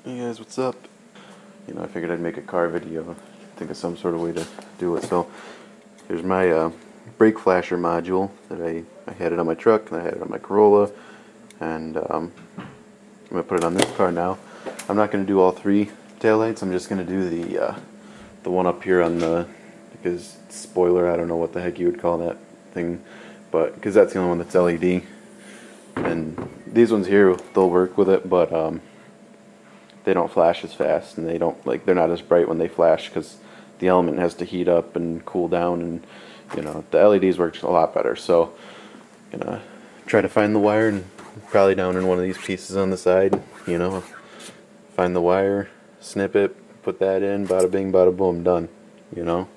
Hey guys, what's up? I figured I'd make a car video, think of some sort of way to do it. So here's my brake flasher module that I had it on my truck, and I had it on my Corolla, and I'm gonna put it on this car now. I'm not gonna do all three taillights. I'm just gonna do the one up here on the, because spoiler, I don't know what the heck you would call that thing, but because that's the only one that's LED. And these ones here, they'll work with it, but they don't flash as fast, and they're not as bright when they flash because the element has to heat up and cool down, and the LEDs work a lot better. So gonna try to find the wire, and probably down in one of these pieces on the side, find the wire, snip it, put that in, bada bing bada boom, done. But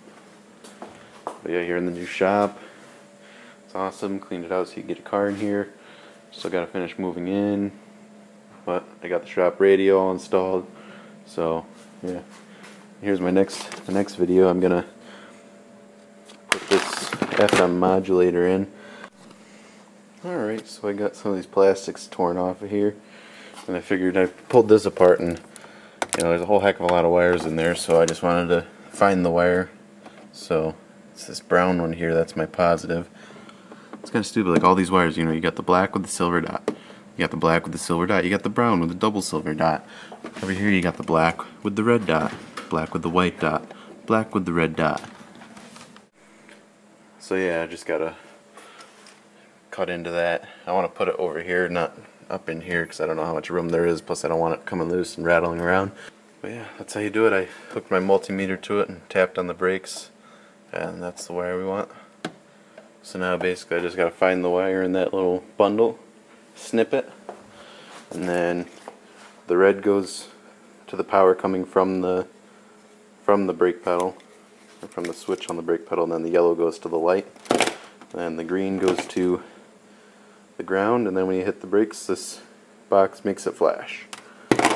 yeah, here in the new shop, it's awesome. Cleaned it out so you can get a car in here. Still gotta finish moving in, but I got the shop radio all installed. So yeah, here's my next video. I'm gonna put this FM modulator in. Alright, so I got some of these plastics torn off of here, and I figured I pulled this apart, and there's a whole heck of a lot of wires in there, so I just wanted to find the wire. So it's this brown one here, that's my positive. It's kind of stupid, like all these wires, you got the black with the silver dot, you got the black with the silver dot, you got the brown with the double silver dot. Over here you got the black with the red dot, black with the white dot, black with the red dot. So yeah, I just gotta cut into that. I want to put it over here, not up in here, because I don't know how much room there is, plus I don't want it coming loose and rattling around. But yeah, that's how you do it. I hooked my multimeter to it and tapped on the brakes, and that's the wire we want. So now basically I just gotta find the wire in that little bundle, snip it, and then the red goes to the power coming from the brake pedal, or from the switch on the brake pedal, and then the yellow goes to the light, and the green goes to the ground, and then when you hit the brakes, this box makes it flash.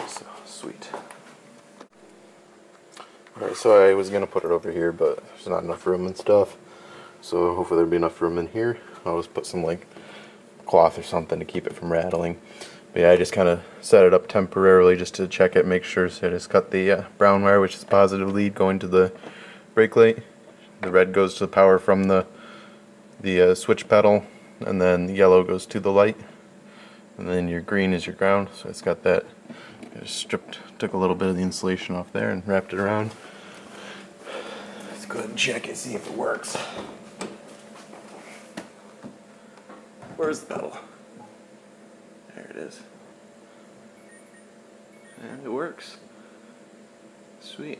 So sweet. Alright, so I was gonna put it over here, but there's not enough room and stuff. So hopefully there'll be enough room in here. I'll just put some like cloth or something to keep it from rattling. But yeah, I just kind of set it up temporarily just to check it, make sure. So I just cut the brown wire, which is positive lead, going to the brake light. The red goes to the power from the switch pedal, and then the yellow goes to the light, and then your green is your ground. So it's got that. I just took a little bit of the insulation off there and wrapped it around. Let's go ahead and check it, see if it works. Where's the pedal? There it is. And it works. Sweet.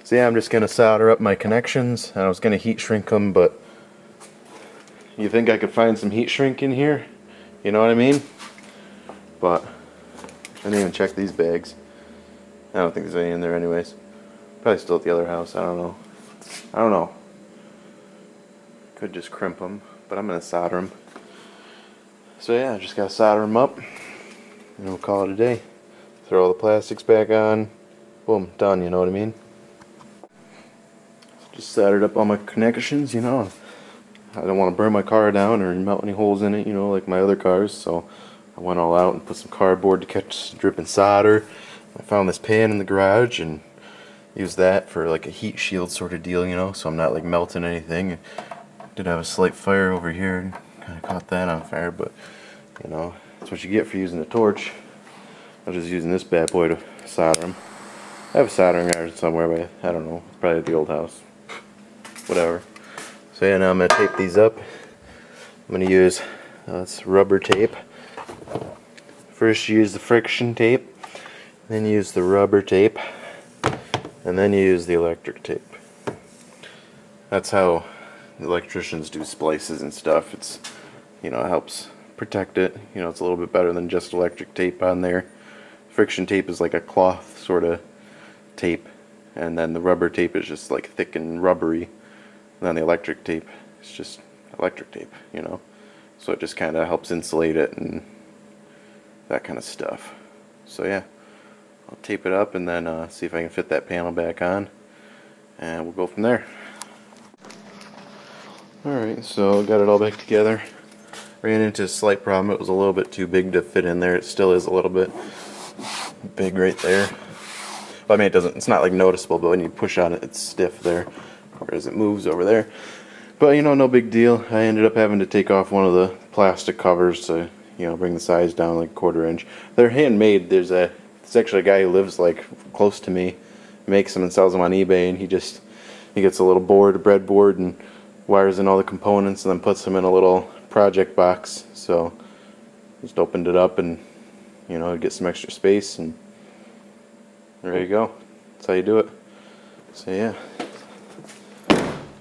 So yeah, I'm just gonna solder up my connections. I was gonna heat shrink them, but you think I could find some heat shrink in here? You know what I mean? But I didn't even check these bags. I don't think there's any in there anyways. Probably still at the other house. I don't know. Could just crimp them, but I'm gonna solder them. So yeah, just gotta solder them up, and we'll call it a day. Throw all the plastics back on. Boom, done. You know what I mean? Just soldered up all my connections. I don't want to burn my car down or melt any holes in it. Like my other cars. So I went all out and put some cardboard to catch dripping solder. I found this pan in the garage and used that for like a heat shield sort of deal, so I'm not like melting anything. Did have a slight fire over here and kind of caught that on fire, but that's what you get for using a torch. I was just using this bad boy to solder them. I have a soldering iron somewhere, but I don't know, probably at the old house. Whatever. So yeah, now I'm going to tape these up. I'm going to use it's rubber tape. First you use the friction tape, then you use the rubber tape, and then you use the electric tape. That's how electricians do splices and stuff. It's, it helps protect it. It's a little bit better than just electric tape on there. Friction tape is like a cloth sort of tape, and then the rubber tape is just like thick and rubbery, and then the electric tape is just electric tape, so it just kind of helps insulate it and that kind of stuff. So yeah, I'll tape it up and then see if I can fit that panel back on, and we'll go from there. Alright, so got it all back together. Ran into a slight problem. It was a little bit too big to fit in there. It still is a little bit. big right there. Well, I mean, it's not like noticeable, but when you push on it, it's stiff there, whereas it moves over there. But, you know, no big deal. I ended up having to take off one of the plastic covers to, you know, bring the size down like 1/4 inch. They're handmade. There's actually a guy who lives like close to me, makes them and sells them on eBay, and he gets a little board, a breadboard, and wires in all the components, and then puts them in a little project box. So just opened it up, and you know, get some extra space, and there you go. That's how you do it. So yeah,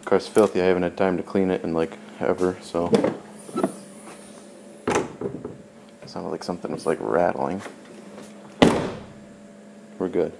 car's filthy. I haven't had time to clean it in like ever, so it sounded like something was like rattling. We're good.